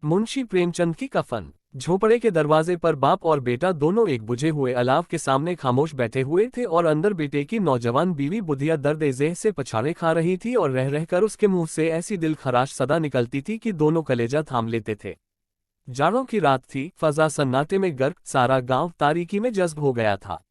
मुंशी प्रेमचंद की कफन। झोपड़े के दरवाजे पर बाप और बेटा दोनों एक बुझे हुए अलाव के सामने खामोश बैठे हुए थे और अंदर बेटे की नौजवान बीवी बुधिया दर्द जेह से पछाड़े खा रही थी और रह रहकर उसके मुंह से ऐसी दिल खराश सदा निकलती थी कि दोनों कलेजा थाम लेते थे। जाड़ों की रात थी, फजा सन्नाटे में गर्क, सारा गांव तारीकी में जज्ब हो गया था।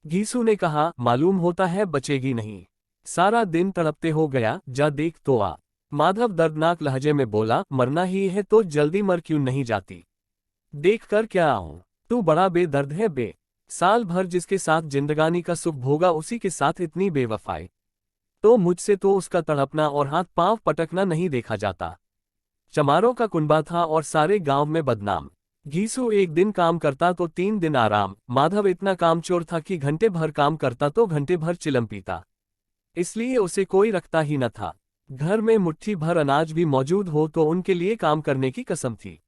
घीसू ने कहा, मालूम होता है बचेगी नहीं। सारा दिन तड़पते हो गया, जा देख तो आ। माधव दर्दनाक लहजे में बोला, मरना ही है तो जल्दी मर क्यों नहीं जाती? देख कर क्या आऊं? तू बड़ा बेदर्द है बे। साल भर जिसके साथ जिंदगानी का सुख भोगा उसी के साथ इतनी बेवफाई। तो मुझसे तो उसका तड़पना और हाथ पांव पटकना नहीं देखा जाता। चमारों का कुनबा था और सारे गांव में बदनाम। घीसू एक दिन काम करता तो 3 दिन आराम। माधव इतना कामचोर था कि घंटे भर काम करता तो घंटे भर चिलम पीता। इसलिए उसे कोई रखता ही न था। घर में मुट्ठी भर अनाज भी मौजूद हो तो उनके लिए काम करने की कसम थी।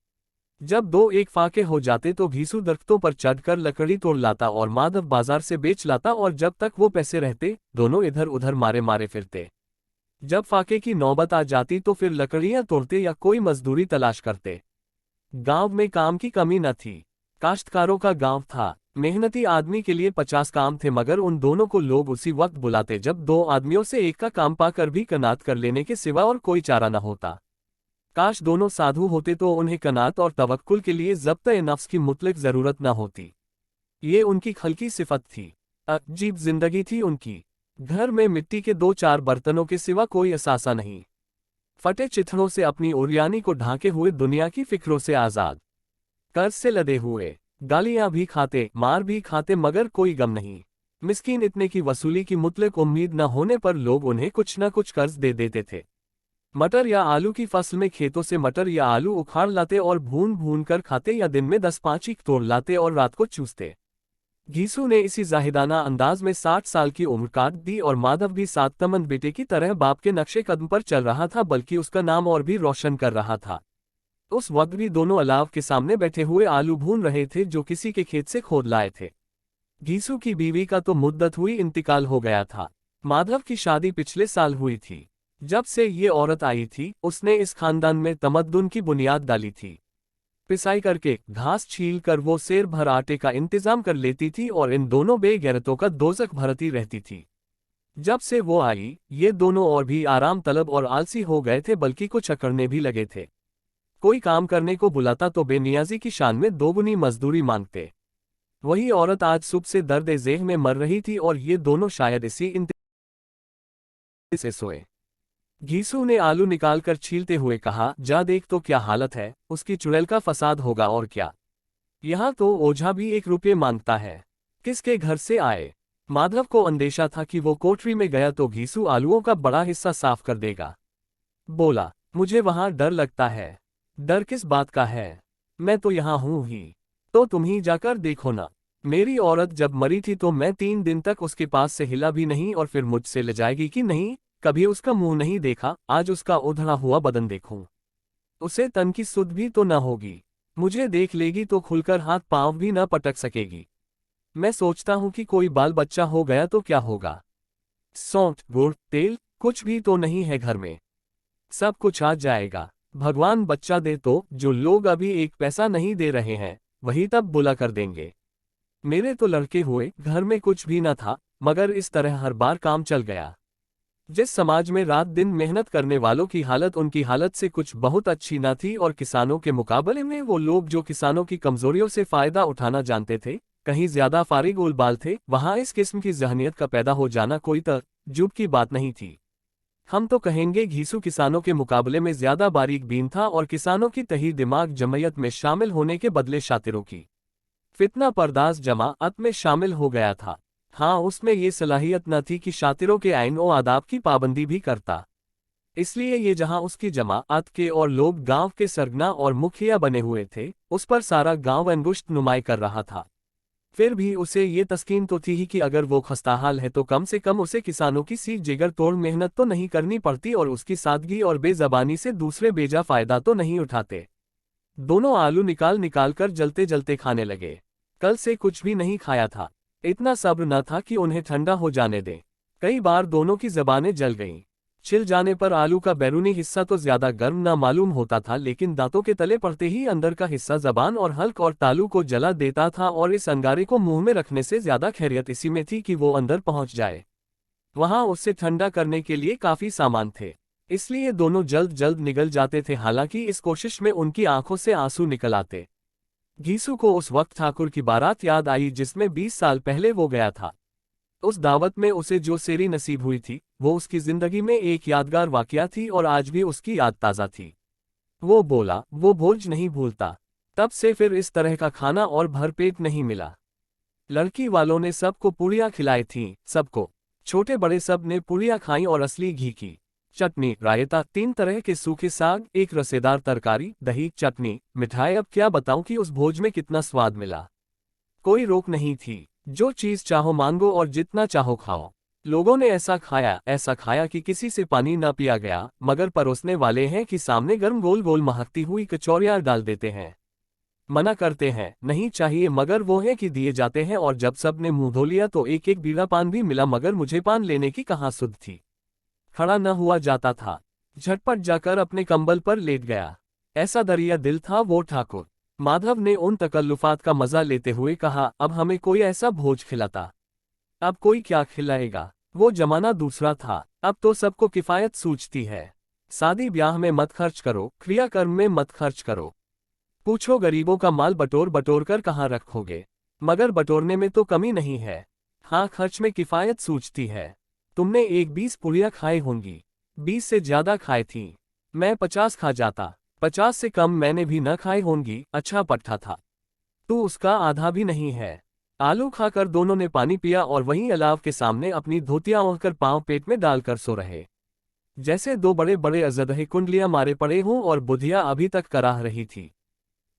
जब दो एक फाके हो जाते तो घीसू दरख्तों पर चढ़कर लकड़ी तोड़ लाता और माधव बाजार से बेच लाता और जब तक वो पैसे रहते दोनों इधर उधर मारे मारे फिरते। जब फाके की नौबत आ जाती तो फिर लकड़ियां तोड़ते या कोई मजदूरी तलाश करते। गांव में काम की कमी न थी। काश्तकारों का गांव था। मेहनती आदमी के लिए 50 काम थे मगर उन दोनों को लोग उसी वक्त बुलाते जब दो आदमियों से एक का काम पाकर भी कनात कर लेने के सिवा और कोई चारा न होता। काश दोनों साधु होते तो उन्हें कनात और तवक्कुल के लिए ज़ब्त-ए नफ्स की मुतलक ज़रूरत न होती। ये उनकी खल्की सिफत थी। अजीब जिंदगी थी उनकी। घर में मिट्टी के 2-4 बर्तनों के सिवा कोई असासा नहीं। फटे चिथड़ों से अपनी उरियानी को ढांके हुए दुनिया की फिक्रों से आज़ाद। कर्ज से लदे हुए। गालियां भी खाते, मार भी खाते मगर कोई गम नहीं। मिस्कीन इतने की वसूली की मुतलक उम्मीद न होने पर लोग उन्हें कुछ न कुछ कर्ज दे देते थे। मटर या आलू की फसल में खेतों से मटर या आलू उखाड़ लाते और भून भून कर खाते या दिन में 10-5 ईख तोड़ लाते और रात को चूसते। घीसू ने इसी जाहिदाना अंदाज में 60 साल की उम्र काट दी और माधव भी सातमंद बेटे की तरह बाप के नक्शे कदम पर चल रहा था बल्कि उसका नाम और भी रोशन कर रहा था। उस वक्त भी दोनों अलाव के सामने बैठे हुए आलू भून रहे थे जो किसी के खेत से खोद लाए थे। घीसू की बीवी का तो मुद्दत हुई इंतकाल हो गया था। माधव की शादी पिछले साल हुई थी। जब से ये औरत आई थी उसने इस खानदान में तमद्दुन की बुनियाद डाली थी। पिसाई करके घास छील कर वो सेर भर आटे का इंतजाम कर लेती थी और इन दोनों बेगैरतों का दोजख भरती रहती थी। जब से वो आई ये दोनों और भी आराम तलब और आलसी हो गए थे बल्कि कुछ अकड़ने भी लगे थे। कोई काम करने को बुलाता तो बेनियाजी की शान में दोगुनी मजदूरी मांगते। वही औरत आज सुबह से दर्द जेह में मर रही थी और ये दोनों शायद इसी इंतजार से सोए। घीसू ने आलू निकालकर छीलते हुए कहा, जा देख तो क्या हालत है, उसकी चुड़ैल का फसाद होगा और क्या। यहाँ तो ओझा भी 1 रुपये मांगता है। किसके घर से आए? माधव को अंदेशा था कि वो कोठरी में गया तो घीसू आलूओं का बड़ा हिस्सा साफ कर देगा। बोला, मुझे वहां डर लगता है। डर किस बात का है? मैं तो यहाँ हूँ ही। तो तुम ही जाकर देखो ना। मेरी औरत जब मरी थी तो मैं 3 दिन तक उसके पास से हिला भी नहीं और फिर मुझसे ले जाएगी कि नहीं? कभी उसका मुंह नहीं देखा, आज उसका उधड़ा हुआ बदन देखूं। उसे तन की सुध भी तो न होगी। मुझे देख लेगी तो खुलकर हाथ पांव भी न पटक सकेगी। मैं सोचता हूं कि कोई बाल बच्चा हो गया तो क्या होगा। सौंठ, गुड़, तेल कुछ भी तो नहीं है घर में। सब कुछ आ जाएगा। भगवान बच्चा दे तो जो लोग अभी 1 पैसा नहीं दे रहे हैं वही तब बुला कर देंगे। मेरे तो लड़के हुए घर में कुछ भी न था मगर इस तरह हर बार काम चल गया। जिस समाज में रात दिन मेहनत करने वालों की हालत उनकी हालत से कुछ बहुत अच्छी न थी और किसानों के मुकाबले में वो लोग जो किसानों की कमजोरियों से फायदा उठाना जानते थे कहीं ज्यादा फारिग उलबाल थे, वहां इस किस्म की जहनियत का पैदा हो जाना कोई तजुब की बात नहीं थी। हम तो कहेंगे घीसू किसानों के मुकाबले में ज्यादा बारीक बीन था और किसानों की तही दिमाग जमयत में शामिल होने के बदले शातिरों की फितना पर्दाज जमाअत में शामिल हो गया था। हाँ, उसमें ये सलाहियत न थी कि शातिरों के आइन और आदाब की पाबंदी भी करता। इसलिए ये जहाँ उसकी जमाअत के और लोग गांव के सरगना और मुखिया बने हुए थे उस पर सारा गांव अंगुश्त नुमाई कर रहा था। फिर भी उसे ये तस्कीन तो थी ही कि अगर वो खस्ताहाल है तो कम से कम उसे किसानों की सी जिगर तोड़ मेहनत तो नहीं करनी पड़ती और उसकी सादगी और बेजबानी से दूसरे बेजा फायदा तो नहीं उठाते। दोनों आलू निकाल निकाल कर जलते जलते खाने लगे। कल से कुछ भी नहीं खाया था। इतना सब्र न था कि उन्हें ठंडा हो जाने दें। कई बार दोनों की जबानें जल गईं। छिल जाने पर आलू का बैरूनी हिस्सा तो ज्यादा गर्म ना मालूम होता था, लेकिन दांतों के तले पड़ते ही अंदर का हिस्सा जबान और हल्क और तालू को जला देता था, और इस अंगारे को मुंह में रखने से ज्यादा खैरियत इसी में थी कि वो अंदर पहुंच जाए। वहां उससे ठंडा करने के लिए काफी सामान थे, इसलिए दोनों जल्द जल्द निगल जाते थे। हालांकि इस कोशिश में उनकी आंखों से आंसू निकल आते। घीसू को उस वक्त ठाकुर की बारात याद आई जिसमें 20 साल पहले वो गया था। उस दावत में उसे जो सेरी नसीब हुई थी वो उसकी जिंदगी में एक यादगार वाकया थी, और आज भी उसकी याद ताज़ा थी। वो बोला, वो भोज नहीं भूलता। तब से फिर इस तरह का खाना और भरपेट नहीं मिला। लड़की वालों ने सबको पूरियां खिलाई थीं, सबको, छोटे बड़े सब ने पूरियां खाई, और असली घी की चटनी, रायता, 3 तरह के सूखे साग, एक रसेदार तरकारी, दही, चटनी, मिठाई। अब क्या बताऊं कि उस भोज में कितना स्वाद मिला। कोई रोक नहीं थी, जो चीज चाहो मांगो और जितना चाहो खाओ। लोगों ने ऐसा खाया कि किसी से पानी न पिया गया, मगर परोसने वाले हैं कि सामने गर्म गोल गोल महकती हुई कचौरियां डाल देते हैं। मना करते हैं नहीं चाहिए, मगर वो है कि दिए जाते हैं। और जब सब ने मुंह धो लिया तो एक एक बीड़ा पान भी मिला, मगर मुझे पान लेने की कहाँ सुध थी। खड़ा न हुआ जाता था, झटपट जाकर अपने कंबल पर लेट गया। ऐसा दरिया दिल था वो ठाकुर। माधव ने उन तकल्लुफात का मजा लेते हुए कहा, अब हमें कोई ऐसा भोज खिलाता। अब कोई क्या खिलाएगा। वो जमाना दूसरा था, अब तो सबको किफायत सूझती है। शादी ब्याह में मत खर्च करो, क्रियाकर्म में मत खर्च करो। पूछो गरीबों का माल बटोर बटोर कर कहाँ रखोगे, मगर बटोरने में तो कमी नहीं है। हाँ, खर्च में किफायत सूझती है। तुमने 20 पुड़िया खाई होंगी, 20 से ज्यादा खाई थी। मैं 50 खा जाता, 50 से कम मैंने भी न खाई होंगी। अच्छा पट्टा था, तू उसका आधा भी नहीं है। आलू खाकर दोनों ने पानी पिया और वहीं अलाव के सामने अपनी धोतियां ओढ़कर पांव पेट में डालकर सो रहे, जैसे 2 बड़े बड़े अजदहे कुंडलियां मारे पड़े हों, और बुधिया अभी तक कराह रही थी।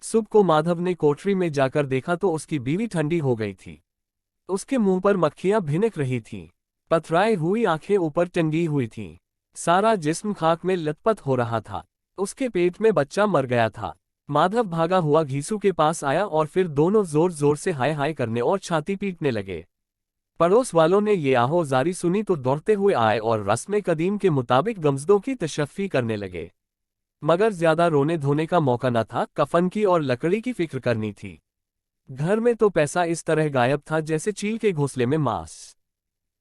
सुबह को माधव ने कोठरी में जाकर देखा तो उसकी बीवी ठंडी हो गई थी। उसके मुंह पर मक्खियां भिनक रही थीं, पथराई हुई आंखें ऊपर टंगी हुई थीं, सारा जिस्म खाक में लथपथ हो रहा था। उसके पेट में बच्चा मर गया था। माधव भागा हुआ घीसू के पास आया और फिर दोनों जोर जोर से हाय हाय करने और छाती पीटने लगे। पड़ोस वालों ने ये आहोजारी सुनी तो दौड़ते हुए आए और रस्म कदीम के मुताबिक गमजदों की तशफ़ी करने लगे। मगर ज्यादा रोने धोने का मौका न था, कफन की और लकड़ी की फिक्र करनी थी। घर में तो पैसा इस तरह गायब था जैसे चील के घोंसले में मांस।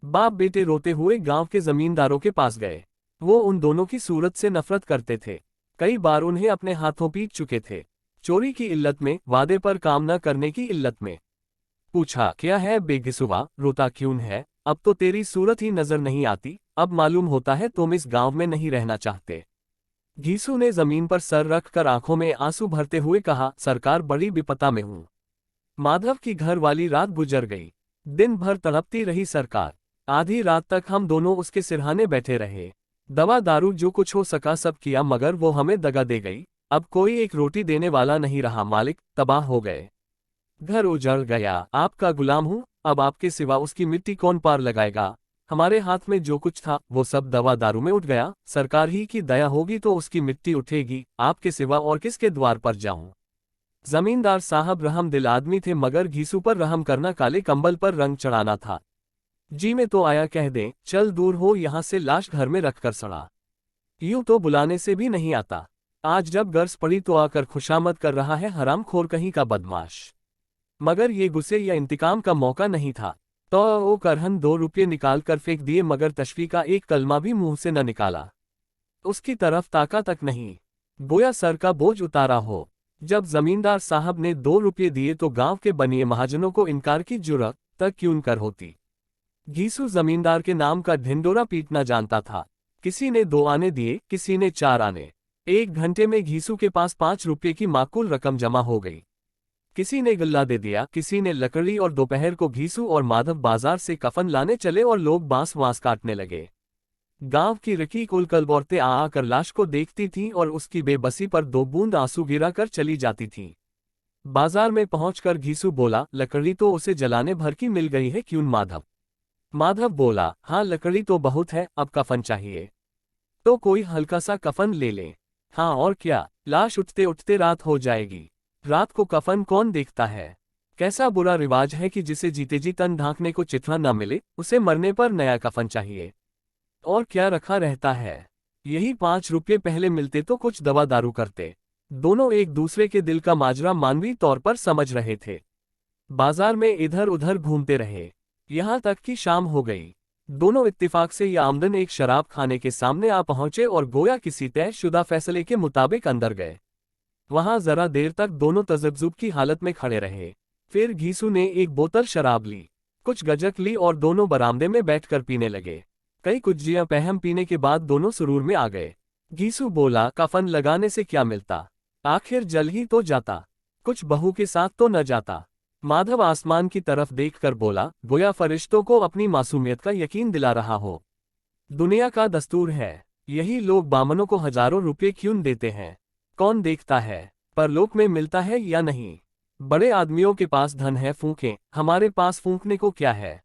बाप बेटे रोते हुए गांव के जमींदारों के पास गए। वो उन दोनों की सूरत से नफरत करते थे, कई बार उन्हें अपने हाथों पीट चुके थे। चोरी की इल्लत में, वादे पर काम न करने की इल्लत में। पूछा, क्या है बेगिसुआ, रोता क्यों है? अब तो तेरी सूरत ही नजर नहीं आती, अब मालूम होता है तुम इस गांव में नहीं रहना चाहते। घीसू ने जमीन पर सर रखकर आंखों में आंसू भरते हुए कहा, सरकार बड़ी विपदा में हूं। माधव की घर वाली रात गुजर गई। दिन भर तड़पती रही सरकार। आधी रात तक हम दोनों उसके सिरहाने बैठे रहे। दवा दारू जो कुछ हो सका सब किया, मगर वो हमें दगा दे गई। अब कोई एक रोटी देने वाला नहीं रहा मालिक, तबाह हो गए। घर उजड़ गया। आपका गुलाम हूं, अब आपके सिवा उसकी मिट्टी कौन पार लगाएगा। हमारे हाथ में जो कुछ था वो सब दवा दारू में उठ गया। सरकार ही की दया होगी तो उसकी मिट्टी उठेगी, आपके सिवा और किसके द्वार पर जाऊं। जमींदार साहब रहम दिल आदमी थे, मगर घीसू पर रहम करना काले कंबल पर रंग चढ़ाना था। जी में तो आया कह दें, चल दूर हो यहां से, लाश घर में रखकर सड़ा। यूं तो बुलाने से भी नहीं आता। आज जब गर्स पड़ी तो आकर खुशामद कर रहा है, हरामखोर कहीं का बदमाश। मगर ये गुस्से या इंतकाम का मौका नहीं था। तो वो करहन 2 रुपये निकाल कर फेंक दिए, मगर तशफी का एक कलमा भी मुंह से न निकाला। उसकी तरफ ताका तक नहीं, गोया सर का बोझ उतारा हो। जब जमींदार साहब ने 2 रुपये दिए तो गांव के बनिए महाजनों को इनकार की जुर्रत तक क्यों कर होती। घीसू जमींदार के नाम का ढिंडोरा पीटना जानता था। किसी ने 2 आने दिए, किसी ने 4 आने। 1 घंटे में घीसू के पास 5 रुपये की माकूल रकम जमा हो गई। किसी ने गल्ला दे दिया, किसी ने लकड़ी, और दोपहर को घीसू और माधव बाजार से कफन लाने चले और लोग बांस वांस काटने लगे। गांव की रकीक उलकल औरतें आ आकर लाश को देखती थीं और उसकी बेबसी पर 2 बूंद आंसू गिरा कर चली जाती थीं। बाजार में पहुंचकर घीसू बोला, लकड़ी तो उसे जलाने भर की मिल गई है क्यों माधव? माधव बोला, हाँ लकड़ी तो बहुत है, अब कफन चाहिए। तो कोई हल्का सा कफन ले लें। हाँ और क्या, लाश उठते उठते रात हो जाएगी। रात को कफन कौन देखता है? कैसा बुरा रिवाज है कि जिसे जीते जी तन ढांकने को चिथड़ा न मिले, उसे मरने पर नया कफन चाहिए। और क्या रखा रहता है। यही 5 रुपये पहले मिलते तो कुछ दवा दारू करते। दोनों एक दूसरे के दिल का माजरा मानवीय तौर पर समझ रहे थे। बाजार में इधर उधर घूमते रहे, यहाँ तक कि शाम हो गई। दोनों इत्तेफाक से या आमदन एक शराब खाने के सामने आ पहुंचे और गोया किसी तयशुदा फैसले के मुताबिक अंदर गए। वहां जरा देर तक दोनों तजब्जुब की हालत में खड़े रहे। फिर घीसू ने एक बोतल शराब ली, कुछ गजक ली और दोनों बरामदे में बैठकर पीने लगे। कई कुज्जियां पहम पीने के बाद दोनों सुरूर में आ गए। घीसू बोला, कफन लगाने से क्या मिलता, आखिर जल ही तो जाता, कुछ बहू के साथ तो न जाता। माधव आसमान की तरफ देखकर बोला, गोया फरिश्तों को अपनी मासूमियत का यकीन दिला रहा हो। दुनिया का दस्तूर है, यही लोग बामनों को हजारों रुपये क्यों देते हैं। कौन देखता है परलोक में मिलता है या नहीं। बड़े आदमियों के पास धन है, फूंकें, हमारे पास फूंकने को क्या है।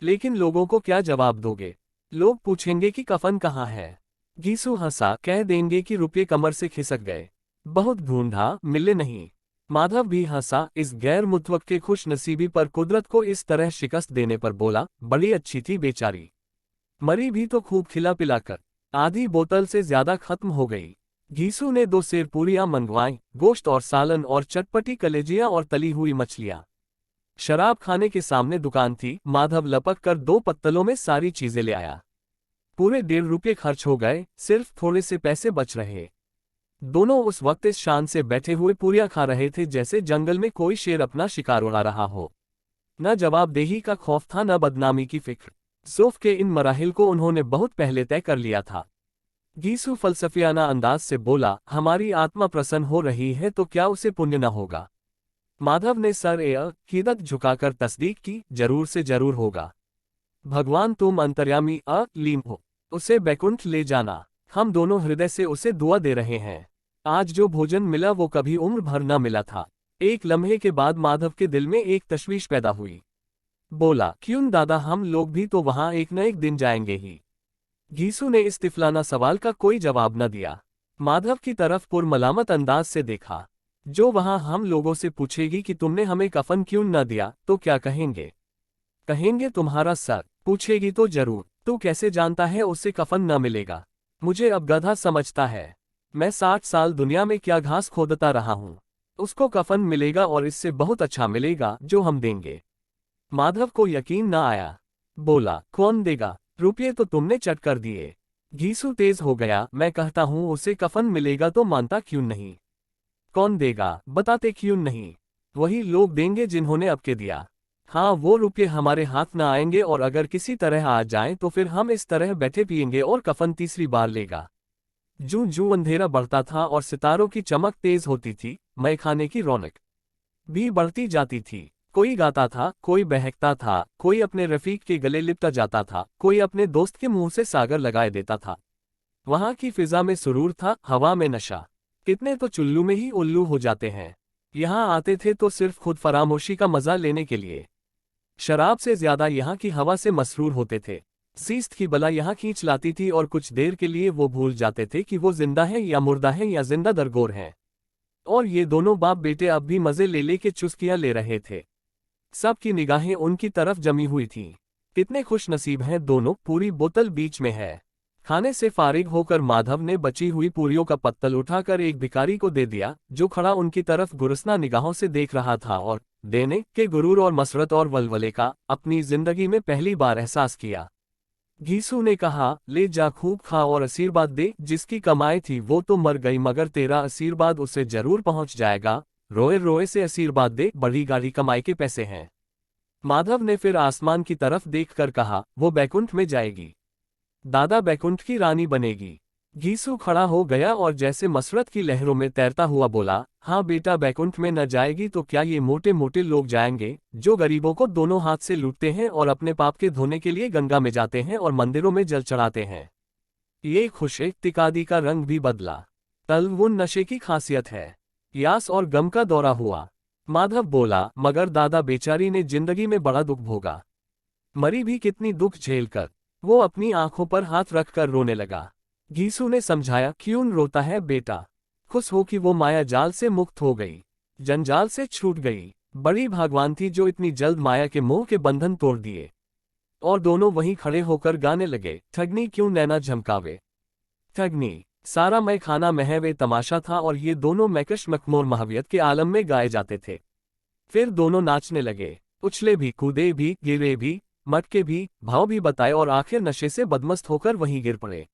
लेकिन लोगों को क्या जवाब दोगे। लोग पूछेंगे कि कफन कहाँ है। घीसू हंसा, कह देंगे कि रुपये कमर से खिसक गए, बहुत ढूंढा मिले नहीं। माधव भी हंसा, इस गैर मुतवक्के खुश नसीबी पर कुदरत को इस तरह शिकस्त देने पर बोला, बड़ी अच्छी थी बेचारी, मरी भी तो खूब खिला पिलाकर। आधी बोतल से ज्यादा खत्म हो गई। घीसू ने 2 सेर पूरियां मंगवाई, गोश्त और सालन और चटपटी कलेजियां और तली हुई मछलियां। शराब खाने के सामने दुकान थी। माधव लपक कर 2 पत्तलों में सारी चीजें ले आया। पूरे 1.5 रुपये खर्च हो गए, सिर्फ थोड़े से पैसे बच रहे। दोनों उस वक्त इस शान से बैठे हुए पूरियां खा रहे थे जैसे जंगल में कोई शेर अपना शिकार उड़ा रहा हो। न जवाबदेही का खौफ था, न बदनामी की फिक्र। ज़ुल्फ़ के इन मराहिल को उन्होंने बहुत पहले तय कर लिया था। घीसू फलसफियाना अंदाज से बोला, हमारी आत्मा प्रसन्न हो रही है तो क्या उसे पुण्य न होगा। माधव ने सर अकीदत झुकाकर तस्दीक की, जरूर से जरूर होगा। भगवान तुम अंतर्यामी अलीम हो, उसे बैकुंठ ले जाना। हम दोनों हृदय से उसे दुआ दे रहे हैं। आज जो भोजन मिला वो कभी उम्र भर न मिला था। एक लम्हे के बाद माधव के दिल में एक तशवीश पैदा हुई। बोला, क्यों दादा, हम लोग भी तो वहां एक न एक दिन जाएंगे ही। घीसू ने इस तिफलाना सवाल का कोई जवाब न दिया। माधव की तरफ पुरमलामत अंदाज से देखा। जो वहां हम लोगों से पूछेगी कि तुमने हमें कफन क्यों न दिया तो क्या कहेंगे। कहेंगे तुम्हारा सर। पूछेगी तो जरूर, तू कैसे जानता है उससे कफन न मिलेगा। मुझे अब गधा समझता है। मैं 60 साल दुनिया में क्या घास खोदता रहा हूं। उसको कफन मिलेगा और इससे बहुत अच्छा मिलेगा जो हम देंगे। माधव को यकीन न आया। बोला, कौन देगा, रुपये तो तुमने चट कर दिए। घीसू तेज हो गया, मैं कहता हूं उसे कफन मिलेगा तो मानता क्यों नहीं। कौन देगा, बताते क्यों नहीं। वही लोग देंगे जिन्होंने अब के दिया। हाँ, वो रुपये हमारे हाथ न आएंगे और अगर किसी तरह आ जाएं तो फिर हम इस तरह बैठे पिएंगे और कफन तीसरी बार लेगा। जूं जूं अंधेरा बढ़ता था और सितारों की चमक तेज होती थी, मैखाने की रौनक भी बढ़ती जाती थी। कोई गाता था, कोई बहकता था, कोई अपने रफीक के गले लिपटा जाता था, कोई अपने दोस्त के मुंह से सागर लगाए देता था। वहां की फिजा में सुरूर था, हवा में नशा। कितने तो चुल्लू में ही उल्लू हो जाते हैं। यहाँ आते थे तो सिर्फ खुद फरामोशी का मजा लेने के लिए। शराब से ज्यादा यहाँ की हवा से मसरूर होते थे। सीस्त की बला यहाँ खींच लाती थी और कुछ देर के लिए वो भूल जाते थे कि वो जिंदा है या मुर्दा है या जिंदा दरगोर है। और ये दोनों बाप बेटे अब भी मजे ले के चुस्कियां ले रहे थे। सबकी निगाहें उनकी तरफ जमी हुई थीं। कितने खुश नसीब हैं दोनों, पूरी बोतल बीच में है। खाने से फारिग होकर माधव ने बची हुई पूरियों का पत्तल उठाकर एक भिखारी को दे दिया जो खड़ा उनकी तरफ गुरसना निगाहों से देख रहा था और देने के गुरूर और मसरत और वलवले का अपनी जिंदगी में पहली बार एहसास किया। घीसू ने कहा, ले जा, खूब खा और आशीर्वाद दे। जिसकी कमाई थी वो तो मर गई मगर तेरा आशीर्वाद उसे जरूर पहुंच जाएगा। रोए रोए से आशीर्वाद दे, बड़ी गाड़ी कमाई के पैसे हैं। माधव ने फिर आसमान की तरफ देखकर कहा, वो बैकुंठ में जाएगी, दादा बैकुंठ की रानी बनेगी। घीसू खड़ा हो गया और जैसे मसरत की लहरों में तैरता हुआ बोला, हाँ बेटा, बैकुंठ में न जाएगी तो क्या ये मोटे मोटे लोग जाएंगे जो गरीबों को दोनों हाथ से लूटते हैं और अपने पाप के धोने के लिए गंगा में जाते हैं और मंदिरों में जल चढ़ाते हैं। ये खुश इत्तिकादी का रंग भी बदला। तलवुन नशे की खासियत है। यास और गम का दौरा हुआ। माधव बोला, मगर दादा बेचारी ने जिंदगी में बड़ा दुख भोगा, मरी भी कितनी दुख झेलकर। वो अपनी आंखों पर हाथ रखकर रोने लगा। घीसू ने समझाया, क्यों रोता है बेटा, खुश हो कि वो माया जाल से मुक्त हो गई, जंजाल से छूट गई। बड़ी भागवान थी जो इतनी जल्द माया के मोह के बंधन तोड़ दिए। और दोनों वहीं खड़े होकर गाने लगे, ठगनी क्यों नैना झमकावे। ठगनी सारा मैं खाना महवे तमाशा था और ये दोनों मैकश मखमूर महावियत के आलम में गाए जाते थे। फिर दोनों नाचने लगे, उछले भी, कूदे भी, गिरे भी, मटके भी, भाव भी बताए और आखिर नशे से बदमस्त होकर वहीं गिर पड़े।